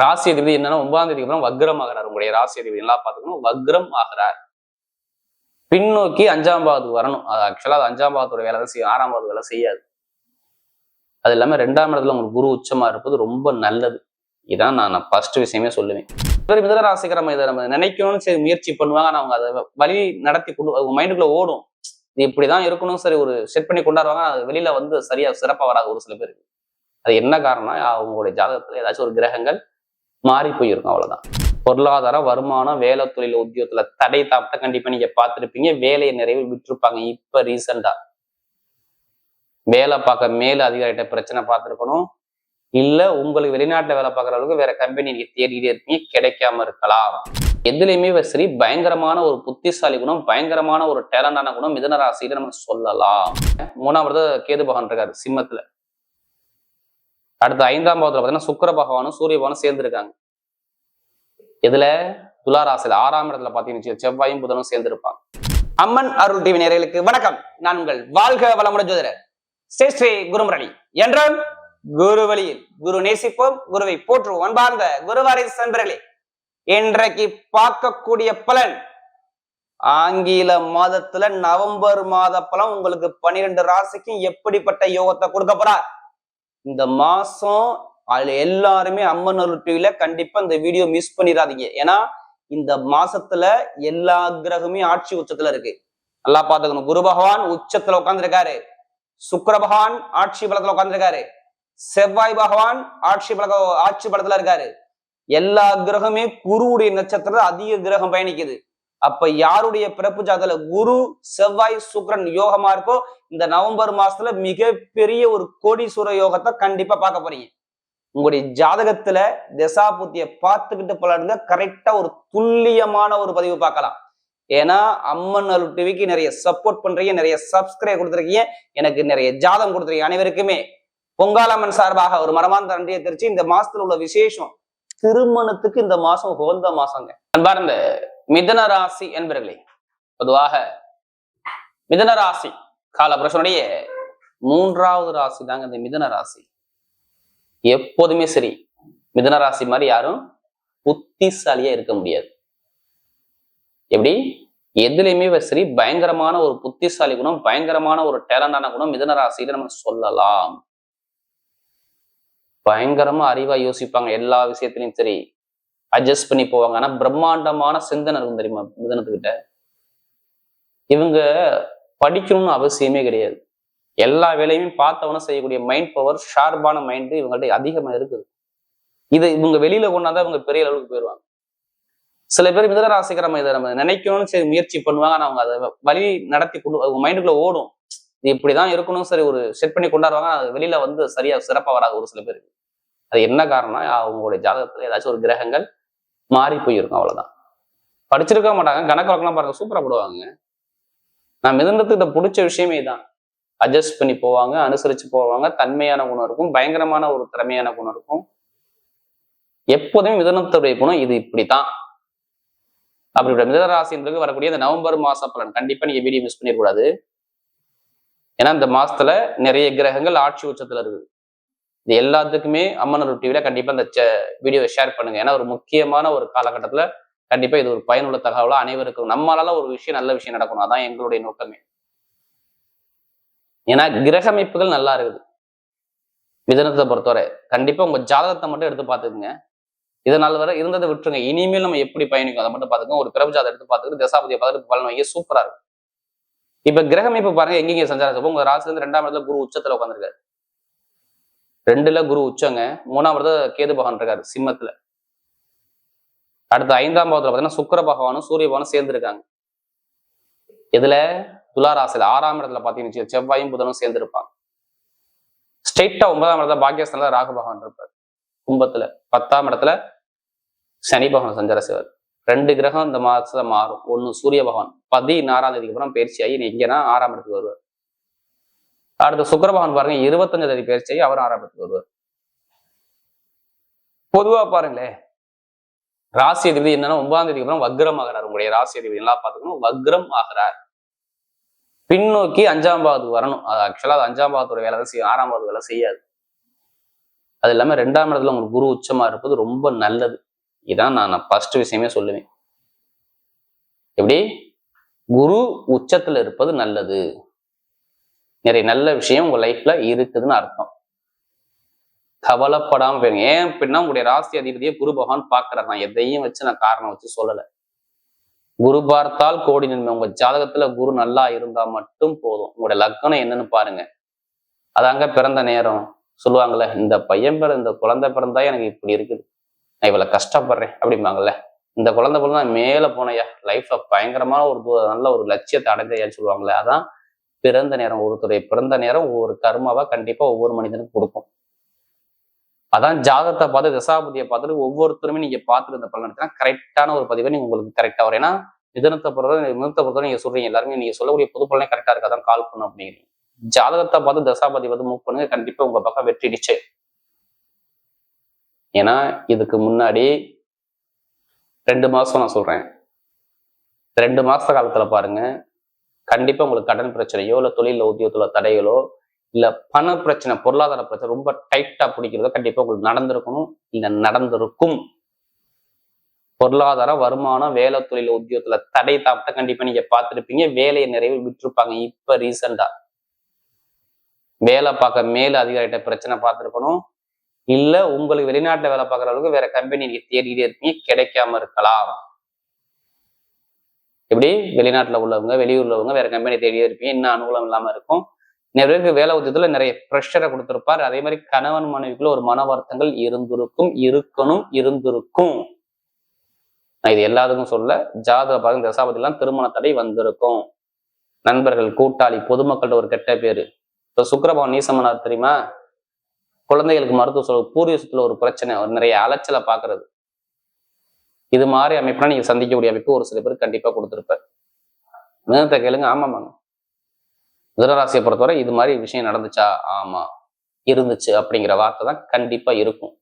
ராசி அதிபதி என்னன்னா 9ஆம் தேதிக்கு அப்புறம் வக்ரம் ஆகிறார். உங்களுடைய ராசி அதிபதி எல்லாம் பார்த்துக்கணும், வக்ரம் ஆகிறார். பின்னோக்கி 5ஆம் பாவத்து வரணும். அது ஆக்சுவலா அது 5ஆம் பாவத்தோட வேலை தான் செய்யும், 6ஆம் பாவத்து வேலை செய்யாது. அது இல்லாம 2ஆம் இடத்துல உங்களுக்கு குரு உச்சமா இருப்பது ரொம்ப நல்லது. இதான் நான் ஃபர்ஸ்ட் விஷயமே சொல்லுவேன். மிதன ராசிக்காரங்க இதை நம்ம நினைக்கணும்னு சரி முயற்சி பண்ணுவாங்க. ஆனா அவங்க அதை வழி நடத்தி கொண்டு மைண்டுக்குள்ள ஓடும். இது இப்படிதான் இருக்கணும் சரி ஒரு செட் பண்ணி கொண்டாடுவாங்க. அது வெளியில வந்து சரியா சிறப்பா வராது ஒரு சில பேருக்கு. அது என்ன காரணம்? அவங்களுடைய ஜாதகத்துல ஏதாச்சும் ஒரு கிரகங்கள் மாறி போயிருக்கும், அவ்வளவுதான். பொருளாதாரம், வருமானம், வேலை, தொழில், உத்தியோகத்துல தடை தாப்ட கண்டிப்பா நீங்க பார்த்துருப்பீங்க. வேலையை நிறைய விட்டுருப்பாங்க. இப்ப ரீசெண்டா வேலை பார்க்க மேல அதிகாரிகிட்ட பிரச்சனை பார்த்துருக்கணும். இல்ல உங்களுக்கு வெளிநாட்டுல வேலை பார்க்குற அளவுக்கு வேற கம்பெனி நீங்க தேடிட்டே இருக்கீங்க, கிடைக்காம இருக்கலாம். எதுலையுமே சரி பயங்கரமான ஒரு புத்திசாலி குணம், பயங்கரமான ஒரு டேலண்டான குணம் மிதுன ராசியில நம்ம சொல்லலாம். 3ஆம் இடத்துல கேது பகவான் இருக்காரு சிம்மத்துல. அடுத்த 5ஆம் பாவத்துல பாத்தீங்கன்னா சுக்கிர பகவானும் சூரிய பகவானும் சேர்ந்திருக்காங்க. இதுல துலா ராசியில 6ஆம் இடத்துல பாத்தீங்கன்னா செவ்வாயும் புதனும் சேர்ந்திருப்பாங்க. அம்மன் அருள் டிவி நேயர்களுக்கு வணக்கம். நான் உங்கள் வாழ்க வளமுடன் ஜோதிடர் ஸ்ரீ ஸ்ரீ குருமுரளி. என்றும் குரு வழியில் குரு நேசிப்போம், குருவை போற்றுவோம். அன்பார்ந்த குருவாரி நண்பர்களே, இன்றைக்கு பார்க்கக்கூடிய பலன் ஆங்கில மாதத்துல நவம்பர் மாத பலன் உங்களுக்கு 12 ராசிக்கும் எப்படிப்பட்ட யோகத்தை கொடுக்க போறார் இந்த மாசம். அதுல எல்லாருமே அம்மன் அருள் டிவில கண்டிப்பா இந்த வீடியோ மிஸ் பண்ணிடாதீங்க. ஏன்னா இந்த மாசத்துல எல்லா கிரகமே ஆட்சி உச்சத்துல இருக்கு. நல்லா பாத்துக்கணும். குரு பகவான் உச்சத்துல உட்கார்ந்துருக்காரு, சுக்கிர பகவான் ஆட்சி பலத்துல உட்கார்ந்துருக்காரு, செவ்வாய் பகவான் ஆட்சி பலத்துல இருக்காரு. எல்லா கிரகமே குருவுடைய நட்சத்திரத்துல அதிக கிரகம் பயணிக்குது. அப்ப யாருடைய பிறப்பு ஜாதகத்துல குரு செவ்வாய் சுக்கிரன் யோகமா இருக்கோ இந்த நவம்பர் மாசத்துல மிகப்பெரிய ஒரு கோடீஸ்வர யோகத்தை கண்டிப்பா பார்க்க போறீங்க. உங்களுடைய ஜாதகத்துல தசாபுத்திய பார்த்துக்கிட்டு பலருங்க கரெக்டா ஒரு துல்லியமான ஒரு பதிவு பார்க்கலாம். ஏன்னா அம்மன் அருள் டிவிக்கு நிறைய சப்போர்ட் பண்றீங்க, நிறைய சப்ஸ்கிரைப் கொடுத்துருக்கீங்க, எனக்கு நிறைய ஜாதகம் கொடுத்துருக்கீங்க. அனைவருக்குமே பொங்காலம்மன் சார்பாக ஒரு மனமார்ந்த நன்றியை தெரிவிச்சு, இந்த மாசத்துல உள்ள விசேஷம் திருமணத்துக்கு இந்த மாசம் உகந்த மாசங்க. அன்பார்ந்த மிதுன ராசி என்பர்களே, பொதுவாக மிதுன ராசி காலபுருஷனுடைய 3ஆவது ராசி தாங்க இந்த மிதுன ராசி. எப்போதுமே சரி மிதுன ராசி மாதிரி யாரும் புத்திசாலியா இருக்க முடியாது. எப்படி எதுலையுமே சரி பயங்கரமான ஒரு புத்திசாலி குணம், பயங்கரமான ஒரு டேலண்டான குணம் மிதுன ராசியில நம்ம சொல்லலாம். பயங்கரமா அறிவா யோசிப்பாங்க, எல்லா விஷயத்திலையும் சரி அட்ஜஸ்ட் பண்ணி போவாங்க. ஆனா பிரம்மாண்டமான சிந்தனை இருக்கும் தெரியுமா மிதுனத்துக்கிட்ட. இவங்க படிக்கணும்னு அவசியமே கிடையாது. எல்லா வேலையுமே பார்த்தவன செய்யக்கூடிய மைண்ட் பவர், ஷார்ப்பான மைண்ட் இவங்கள்ட்ட அதிகமா இருக்குது. இது இவங்க வெளியில கொண்டாந்தா இவங்க பெரிய அளவுக்கு போயிடுவாங்க. சில பேர் மிதுன ராசிக்காரங்க இதை நம்ம நினைக்கணும்னு சரி முயற்சி பண்ணுவாங்க. ஆனா அவங்க அதை வழி நடத்தி கொண்டு மைண்டுக்குள்ள ஓடும். இது இப்படிதான் இருக்கணும் சரி ஒரு செட் பண்ணி கொண்டாடுவாங்க. அது வெளியில வந்து சரியா சிறப்பா வராது ஒரு சில பேருக்கு. அது என்ன காரணம்னா அவங்களுடைய ஜாதகத்துல ஏதாச்சும் ஒரு கிரகங்கள் மாறி போயிருக்கும், அவ்வளவுதான். படிச்சிருக்க மாட்டாங்க, கணக்கு வழக்கெல்லாம் பாருங்க சூப்பரா போடுவாங்க. நான் மிதுனத்துக்கு இதை பிடிச்ச விஷயமே தான். அட்ஜஸ்ட் பண்ணி போவாங்க, அனுசரிச்சு போவாங்க, தன்மையான குணம் இருக்கும், பயங்கரமான ஒரு திறமையான குணம் இருக்கும். எப்போதுமே மிதுனத்துடைய குணம் இது இப்படித்தான். அப்படிப்பட்ட மிதுன ராசின்றது வரக்கூடிய இந்த நவம்பர் மாச பலன் கண்டிப்பா நீங்க வீடியோ மிஸ் பண்ணிடக்கூடாது. ஏன்னா இந்த மாசத்துல நிறைய கிரகங்கள் ஆட்சி உச்சத்துல இருக்குது. இது எல்லாத்துக்குமே அம்மன் அருள் டிவில கண்டிப்பா இந்த வீடியோவை ஷேர் பண்ணுங்க. ஏன்னா ஒரு முக்கியமான ஒரு காலகட்டத்துல கண்டிப்பா இது ஒரு பயனுள்ள தகவலா அனைவருக்கும் நம்மளால ஒரு விஷயம் நல்ல விஷயம் நடக்கணும். அதான் எங்களுடைய நோக்கமே. ஏன்னா கிரக அமைப்புகள் நல்லா இருக்குது மிதுனத்தை பொறுத்தவரை. கண்டிப்பா உங்க ஜாதகத்தை மட்டும் எடுத்து பார்த்துக்குங்க. இதனால் வரை இருந்ததை விட்டுருங்க. இனிமேல் நம்ம எப்படி பயணிக்கும் அதை மட்டும் பார்த்துக்கோங்க. ஒரு பிறப்பு ஜாதகம் எடுத்து பார்த்துக்கிட்டு தசாபதியை பார்த்துட்டு பலன் வைக்க சூப்பரா இருக்கும். இப்ப கிரக அமைப்பு பாருங்க எங்கெங்க சஞ்சாரம். உங்க ராசில இருந்து 2ஆம் இடத்துல குரு உச்சத்துல உட்காந்துருக்காரு. 2ல குரு உச்சங்க. 3ஆம் இடத்துல கேது பகவான் இருக்காரு சிம்மத்துல. அடுத்த 5ஆம் பாவத்துல பாத்தீங்கன்னா சுக்கிர பகவானும் சூரிய பகவானும் சேர்ந்திருக்காங்க. இதுல துலா ராசியில 6ஆம் இடத்துல பாத்தீங்கன்னா செவ்வாயும் புதனும் சேர்ந்திருப்பாங்க. ஸ்ட்ரெயிட்டா 9ஆம் இடத்துல பாக்கியஸ்தானத்துல ராகு பகவான் இருப்பார். கும்பத்துல 10ஆம் இடத்துல சனி பகவான் சஞ்சார செய்வார். 2 கிரகம் இந்த மாசத்துல மாறும். ஒண்ணு சூரிய பகவான் 14ஆம் தேதிக்கு அப்புறம் பயிற்சியாகி எங்கன்னா 6ஆம் இடத்துக்கு வருவார். அடுத்த சுக்கிர பகவான் பாருங்க 25ஆம் தேதி பயிற்சியாகி அவர் 6ஆம் இடத்துக்கு வருவார். பொதுவா பாருங்களேன் ராசி அதிபதி என்னன்னா 9ஆம் தேதிக்கு அப்புறம் வக்ரம் ஆகிறார். உங்களுடைய ராசி அதிபதி எல்லாம் பார்த்துக்கணும், வக்ரம் ஆகிறார். பின்னோக்கி 5ஆம் பாவத்துக்கு வரணும். அது ஆக்சுவலா அது 5ஆம் பாவத்தோட வேலை தான் செய்யும், 6ஆம் பாவத்து வேலை செய்யாது. அது இல்லாம 2ஆம் இடத்துல உங்களுக்கு குரு உச்சமா இருப்பது ரொம்ப நல்லது. இதான் நான் ஃபர்ஸ்ட் விஷயமே சொல்லுவேன். எப்படி குரு உச்சத்துல இருப்பது நல்லது. நிறைய நல்ல விஷயம் உங்க லைஃப்ல இருக்குதுன்னு அர்த்தம். கவலைப்படாம போயிருங்க. ஏன் அப்படின்னா உங்களுடைய ராசி அதிபதியை குரு பகவான் பாக்குறாரு. நான் எதையும் வச்சு நான் காரணம் வச்சு சொல்லல. குரு பார்த்தால் கோடி நன்மை. உங்க ஜாதகத்துல குரு நல்லா இருந்தா மட்டும் போதும். உங்களுடைய லக்னம் என்னன்னு பாருங்க. அதாங்க பிறந்த நேரம் சொல்லுவாங்கல்ல, இந்த பையன் இந்த குழந்தை பிறந்தா எனக்கு இப்படி இருக்குது, நான் இவ்வளவு கஷ்டப்படுறேன் அப்படிம்பாங்கல்ல. இந்த குழந்தை பிறந்தா மேல போனையா, லைஃப்ல பயங்கரமான ஒரு நல்ல ஒரு லட்சியத்தை அடைஞ்சையான்னு சொல்லுவாங்கல்ல. அதான் பிறந்த நேரம். ஒருத்தருடைய பிறந்த நேரம் ஒவ்வொரு கர்மாவா கண்டிப்பா ஒவ்வொரு மனிதனுக்கும் கொடுக்கும். அதான் ஜாதகத்தை பார்த்து தசாபதியை பார்த்துட்டு ஒவ்வொருத்தருமே நீங்க பார்த்துட்டு இந்த பலன் எடுத்தா கரெக்டான ஒரு பதிவை நீங்க உங்களுக்கு கரெக்டா வரும். ஏன்னா மிதனத்தை பொறுத்தவரை நீங்க சொல்றீங்க எல்லாருமே நீங்க சொல்லக்கூடிய பொது பலனே கரெக்டா இருக்காதான் கால் பண்ணும் அப்படிங்கிறீங்க. ஜாதகத்தை பார்த்து தசாபதி வந்து மூவ் பண்ணுங்க, கண்டிப்பா உங்க பக்கம் வெற்றி நிச்சயம். ஏன்னா இதுக்கு முன்னாடி 2 மாசம் நான் சொல்றேன், 2 மாச காலத்துல பாருங்க, கண்டிப்பா உங்களுக்கு கடன் பிரச்சனையோ இல்ல தொழில உத்தியோகத்துல தடைகளோ இல்ல பண பிரச்சனை பொருளாதார பிரச்சனை ரொம்ப டைட்டா பிடிக்கிறதோ கண்டிப்பா உங்களுக்கு நடந்திருக்கணும், இல்ல நடந்திருக்கும். பொருளாதார வருமானம் வேலை தொழில உத்தியோகத்துல தடை தாப்ட கண்டிப்பா நீங்க பார்த்திருப்பீங்க. வேலையை நிறைய விட்டுருப்பாங்க. இப்ப ரீசெண்டா வேலை பார்க்க மேல அதிகாரிகிட்ட பிரச்சனை பார்த்துருக்கணும், இல்ல உங்களுக்கு வெளிநாட்டுல வேலை பார்க்குற அளவுக்கு வேற கம்பெனி நீங்க தேடிட்டே இருப்பீங்க, கிடைக்காம இருக்கலாம். எப்படி வெளிநாட்டுல உள்ளவங்க வெளியூர்ல வேற கம்பெனி தேடியே இருப்பீங்க, இன்னும் அனுகூலம் இல்லாம இருக்கும். நிறைய பேருக்கு வேலை உத்தியத்துல நிறைய ப்ரெஷரை கொடுத்திருப்பார். அதே மாதிரி கணவன் மனைவிக்குள்ள ஒரு மன வருத்தங்கள் இருந்திருக்கும். நான் இது எல்லாத்துக்கும் சொல்ல, ஜாதக பாகம் தசாபதிலாம் திருமண தடை வந்திருக்கும். நண்பர்கள், கூட்டாளி, பொதுமக்கள்கிட்ட ஒரு கெட்ட பேரு. இப்போ சுக்கிரபவன் நீசமனார் தெரியுமா? குழந்தைகளுக்கு மருத்துவ பூர்வீகத்துல ஒரு பிரச்சனை, ஒரு நிறைய அலைச்சலை பாக்குறது. இது மாதிரி அமைப்புனா நீங்க சந்திக்கக்கூடிய அமைப்பு ஒரு சில பேர் கண்டிப்பா கொடுத்துருப்பார். மிதனத்தை கேளுங்க. ஆமாமாங்க, மிதனராசியை பொறுத்தவரை இது மாதிரி விஷயம் நடந்துச்சா? ஆமா இருந்துச்சு அப்படிங்கிற வார்த்தை தான் கண்டிப்பா இருக்கும்.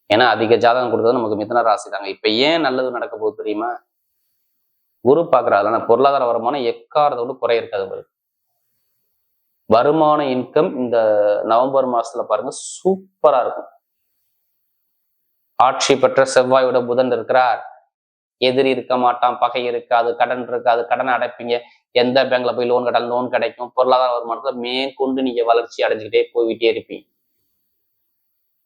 ஏன்னா அதிக ஜாதகம் கொடுத்தது நமக்கு மிதன ராசி தாங்க. இப்ப ஏன் நல்லது நடக்க போகுது தெரியுமா? குரு பாக்குறாரு. பொருளாதார வருமானம் எக்காரதோடு குறை இருக்காது. வருமான இன்கம் இந்த நவம்பர் மாசத்துல பாருங்க சூப்பரா இருக்கும். ஆட்சி பெற்ற செவ்வாயோட புதன் இருக்கிறார். எதிரி இருக்க மாட்டான், பகை இருக்காது, கடன் இருக்காது, கடனை அடைப்பீங்க. எந்த பேங்க்ல போய் லோன் கிடைக்கும். பொருளாதார வருமானத்துல மேற்கொண்டு நீங்க வளர்ச்சி அடைஞ்சுக்கிட்டே போய்கிட்டே இருப்பீங்க.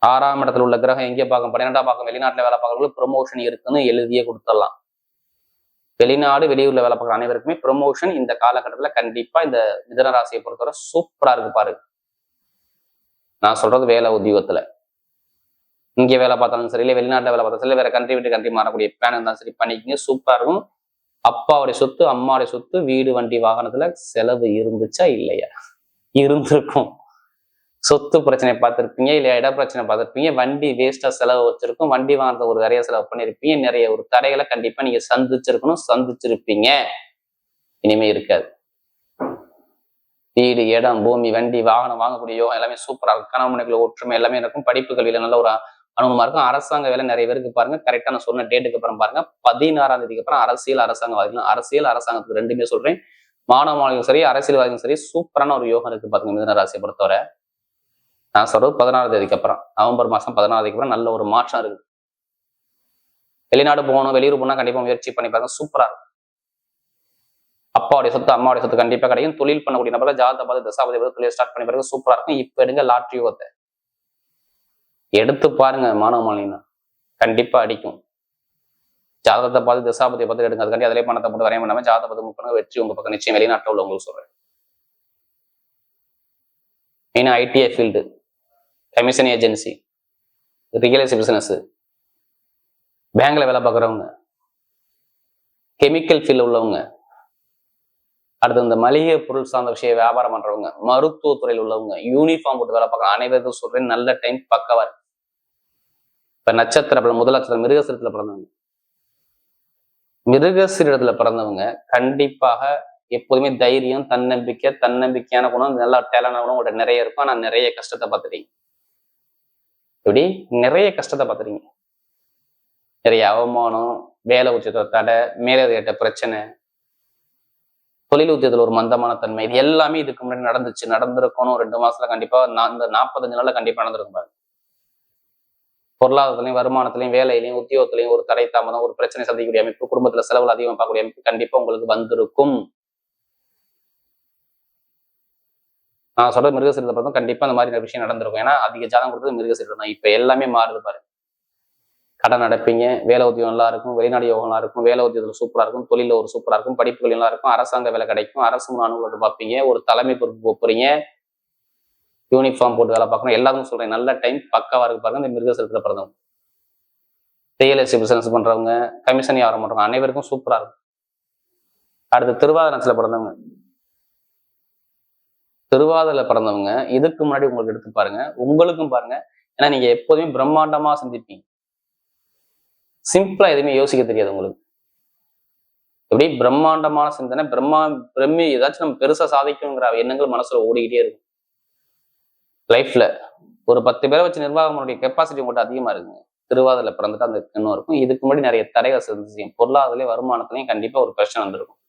6ஆம் இடத்துல உள்ள கிரகம் எங்கே பார்க்கும்? 12ஆம் பாகம். வெளிநாட்டுல வேலை பார்க்கறவங்களுக்கு ப்ரொமோஷன் இருக்குன்னு எழுதியே கொடுத்துடலாம். வெளிநாடு வெளியூர்ல வேலை பார்க்குற அனைவருக்குமே ப்ரொமோஷன் இந்த காலகட்டத்துல கண்டிப்பா இந்த மிதன ராசியை பொறுத்தவரை சூப்பரா இருக்கு பாருங்க. நான் சொல்றது வேலை உத்தியோகத்துல. இங்கே வேலை பார்த்தாலும் சரி, இல்லை வெளிநாட்டுல வேலை பார்த்தாலும் சரி, வேற கண்ட்ரி விட்டு கண்ட்ரி மாறக்கூடிய பிளான் இருந்தாலும் சரி பண்ணிக்கிங்க, சூப்பரா இருக்கும். அப்பாவுடைய சொத்து, அம்மாவுடைய சொத்து, வீடு, வண்டி, வாகனத்துல செலவு இருந்துச்சா இல்லையா? இருந்திருக்கும். சொத்து பிரச்சனை பார்த்துருப்பீங்க, இல்லையா இட பிரச்சனை பார்த்துருப்பீங்க, வண்டி வேஸ்டா செலவு வச்சிருக்கும், வண்டி வாங்குறத ஒரு நிறைய செலவு பண்ணிருப்பீங்க, நிறைய ஒரு தடைகளை கண்டிப்பா நீங்க சந்திச்சிருப்பீங்க. இனிமே இருக்காது. வீடு, இடம், பூமி, வண்டி, வாகனம் வாங்கக்கூடிய யோகம் எல்லாமே சூப்பரா இருக்கும். கணவன் மனைவிக்குள்ள ஒற்றுமை எல்லாமே இருக்கும். படிப்பு கல்வியில நல்ல ஒரு அனுகூலமா இருக்கும். அரசாங்க வேலை நிறைய பேருக்கு பாருங்க, கரெக்டா நான் சொன்ன டேட்டுக்கு அப்புறம் பாருங்க 16ஆம் தேதிக்கு அப்புறம் அரசியல் அரசாங்கத்துக்கு ரெண்டுமே சொல்றேன். மாணவ மாணவியும் சரி, அரசியல்வாதியும் சரி, சூப்பரான ஒரு யோகம் இருக்கு பாருங்க மிதுன ராசியை பொறுத்தவரை. நான் சொல்றது 16ஆம் தேதிக்கு அப்புறம், நவம்பர் மாசம் 16ஆம் தேதிக்கு அப்புறம் நல்ல ஒரு மாற்றம் இருக்கு. வெளிநாடு போகணும், வெளியூர் போனா கண்டிப்பா முயற்சி பண்ணி பாருங்க, சூப்பரா இருக்கும். அப்பாவுடைய சொத்து, அம்மாவுடைய சொத்து கண்டிப்பா கிடைக்கும். தொழில் பண்ணக்கூடிய நபர்கள் ஜாதகத்தை பார்த்து தசாபதி தொழில் ஸ்டார்ட் பண்ணி பாருங்க, சூப்பரா இருக்கும். இப்ப எடுங்க லாட்ரி யோகத்தை எடுத்து பாருங்க, மாணவ மாணவினா கண்டிப்பா அடிக்கும். ஜாதகத்தை பார்த்து தசாபதியை பார்த்து எடுங்க. அதுக்காண்டி அதிலே பணத்தை போட்டு வரைய பண்ணாம ஜாதகத்தை பார்த்து மூவ் பண்ணுங்க, வெற்றி உங்க பக்கம் நிச்சயம். வெளிநாட்டில் உள்ளவங்களுக்கு சொல்றேன். மெயினா ITI field, commission agency, real estate business, பேங்க்ல வேலை பார்க்குறவங்க, கெமிக்கல் ஃபீல்டு உள்ளவங்க, அடுத்து இந்த மளிகை பொருள் சார்ந்த விஷய வியாபாரம் பண்றவங்க, மருத்துவத்துறையில் உள்ளவங்க, யூனிஃபார்ம் போட்டு வேலை பார்க்க அனைவருக்கும் சொல்றேன், நல்ல டைம் பக்கவா. இப்ப நட்சத்திரம் முதல் நட்சத்திரம் மிருகசீரத்துல பிறந்தவங்க, மிருகசீரத்துல பிறந்தவங்க கண்டிப்பாக எப்போதுமே தைரியம், தன்னம்பிக்கையான குணம், நல்லா டேலண்டான குணம் உங்கள்கிட்ட நிறைய இருக்கும். ஆனா நிறைய கஷ்டத்தை பார்த்துட்டீங்க. எப்படி நிறைய கஷ்டத்தை பார்த்துறீங்க. நிறைய அவமானம், வேலை உச்சத்துல தடை, மேலதிகாரிட்ட பிரச்சனை, தொழில் உத்தியத்துல ஒரு மந்தமான தன்மை, இது எல்லாமே இதுக்கு முன்னாடி நடந்திருக்கணும். 2 மாசத்துல கண்டிப்பா இந்த 45 நாள்ல கண்டிப்பா நடந்திருக்கும் பாரு. பொருளாதாரத்திலையும் வருமானத்திலையும் வேலையிலையும் உத்தியோகத்திலையும் ஒரு தடை தாமதம் ஒரு பிரச்சனை சந்திக்கக்கூடிய அமைப்பு, குடும்பத்துல செலவுகள் அதிகமாக பார்க்கக்கூடிய அமைப்பு கண்டிப்பா உங்களுக்கு வந்திருக்கும். நான் சொல்ற மிருகசீரத்தை பார்த்தா கண்டிப்பா அந்த மாதிரி விஷயம் நடந்திருக்கும். ஏன்னா அதிக ஜாதகம் கொடுத்தது மிருகசீரத்தை தான். இப்ப எல்லாமே மாறுது பாரு. கடன் நடப்பீங்க, வேலை உத்தியோகம் நல்லா இருக்கும், வெளிநாடு யோகம் நல்லா இருக்கும், வேலை உத்தியோகத்தில் சூப்பரா இருக்கும், தொழில ஒரு சூப்பரா இருக்கும், படிப்புகள் நல்லா இருக்கும், அரசாங்க வேலை கிடைக்கும், அரசு அனுகூலத்தை பார்ப்பீங்க, ஒரு தலைமை பொறுப்பு போறீங்க, யூனிஃபார்ம் போட்டு வேலை பார்க்கணும். எல்லாரும் சொல்றேன், நல்ல டைம் பக்காவா இருக்கு பாருங்க. இந்த மிருகசீரத்துல பிறந்தவங்க, ரியல் எஸ்டேட் பிசினஸ் பண்றவங்க, கமிஷன் வியாபாரம் பண்றவங்க அனைவருக்கும் சூப்பரா இருக்கும். அடுத்து திருவாதிரை பிறந்தவங்க, திருவாதிரை பிறந்தவங்க இதுக்கு முன்னாடி உங்களுக்கு எடுத்து பாருங்க, உங்களுக்கும் பாருங்க. ஏன்னா நீங்க எப்போதுமே பிரம்மாண்டமா சிந்திப்பீங்க, சிம்பிளா எதுவுமே யோசிக்க தெரியாது உங்களுக்கு. எப்படி பிரம்மாண்டமான சிந்தனை, பிரம்மி ஏதாச்சும் நம்ம பெருசா சாதிக்கணுங்கிற எண்ணங்கள் மனசுல ஓடிக்கிட்டே இருக்கும். லைஃப்ல ஒரு 10 பேரை வச்சு நிர்வாகம் பண்ணக்கூடிய கெப்பாசிட்டி உங்கள்கிட்ட அதிகமா இருக்குங்க. திருவாதிரை பிறந்துட்டு அந்த எண்ணம் இருக்கும். இதுக்கு முன்னாடி நிறைய தடைகள் செஞ்சு பொருளாதாரத்திலையும் வருமானத்திலையும் கண்டிப்பா ஒரு பிரச்சனை வந்திருக்கும்.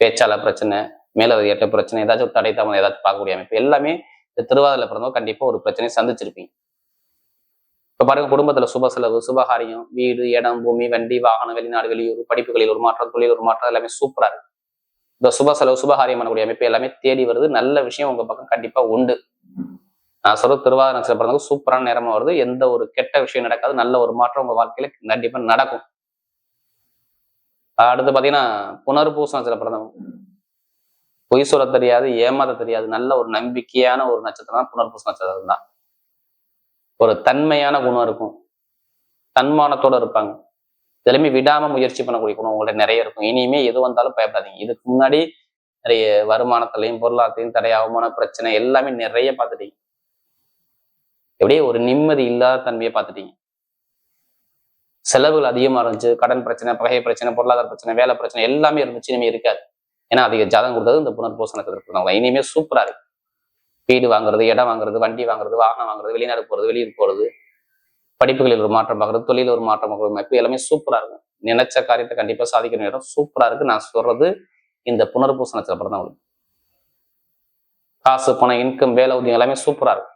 பேச்சாளர் பிரச்சனை, மேலதிகாரிட்ட பிரச்சனை, ஏதாச்சும் ஒரு தடை தாமதம் ஏதாச்சும் பார்க்கக்கூடிய அமைப்பு எல்லாமே இந்த திருவாதிரை பிறந்தவங்க கண்டிப்பா ஒரு பிரச்சனையை சந்திச்சிருப்பீங்க. இப்ப பாருங்க, குடும்பத்துல சுப செலவு, சுபகாரியம், வீடு, இடம், பூமி, வண்டி, வாகனம், வெளிநாடு, வெளியூர், படிப்புகளில் ஒரு மாற்றம், தொழில் ஒரு மாற்றம் எல்லாமே சூப்பரா இருக்கு. இந்த சுப செலவு, சுபகாரியம் பண்ணக்கூடிய அமைப்பு எல்லாமே தேடி வருது. நல்ல விஷயம் உங்க பக்கம் கண்டிப்பா உண்டு. நான் சொல்ற திருவாதிரை நட்சத்திரம் பிறந்தவங்க சூப்பரான நேரமா வருது. எந்த ஒரு கெட்ட விஷயம் நடக்காது, நல்ல ஒரு மாற்றம் உங்க வாழ்க்கையில கண்டிப்பா நடக்கும். அடுத்து பாத்தீங்கன்னா புனர்பூச நட்சத்திரம் பிறந்தவங்க, பொய் சொல்ல தெரியாது, ஏமாத தெரியாது, நல்ல ஒரு நம்பிக்கையான ஒரு நட்சத்திரம் தான் புனர்பூச நட்சத்திரம் தான். ஒரு தன்மையான குணம் இருக்கும், தன்மானத்தோட இருப்பாங்க, இதுலையுமே விடாம முயற்சி பண்ணக்கூடிய குணம் உங்கள்ட்ட நிறைய இருக்கும். இனிமே எது வந்தாலும் பயப்படாதீங்க. இதுக்கு முன்னாடி நிறைய வருமானத்திலையும் பொருளாதாரத்தையும் தடையாகமான பிரச்சனை எல்லாமே நிறைய பார்த்துட்டீங்க. எப்படியே ஒரு நிம்மதி இல்லாத தன்மையை பார்த்துட்டீங்க. செலவுகள் அதிகமா இருந்துச்சு, கடன் பிரச்சனை, பகை பிரச்சனை, பொருளாதார பிரச்சனை, வேலை பிரச்சனை எல்லாமே இருந்துச்சு, இனிமே இருக்காது. ஏன்னா அதிக ஜாதகம் கொடுத்தது இந்த புனர்பூச நட்சத்திரம். இனிமே சூப்பரா இருக்கு. வீடு வாங்குறது, இடம் வாங்குறது, வண்டி வாங்குறது, வாகனம் வாங்குறது, வெளிநாடு போறது, வெளியூர் போறது, படிப்புகளில் ஒரு மாற்றம் பார்க்கறது, தொழில ஒரு மாற்றம் பார்க்கறது, எல்லாமே சூப்பரா இருக்கும். நினைச்ச காரியத்தை கண்டிப்பா சாதிக்கிற இடம் சூப்பரா இருக்கு. நான் சொல்றது இந்த புனர்பூச நட்சத்திரம் பிறந்தவங்களுக்கு காசு, பணம், இன்கம், வேலை உத்தியம் எல்லாமே சூப்பரா இருக்கும்.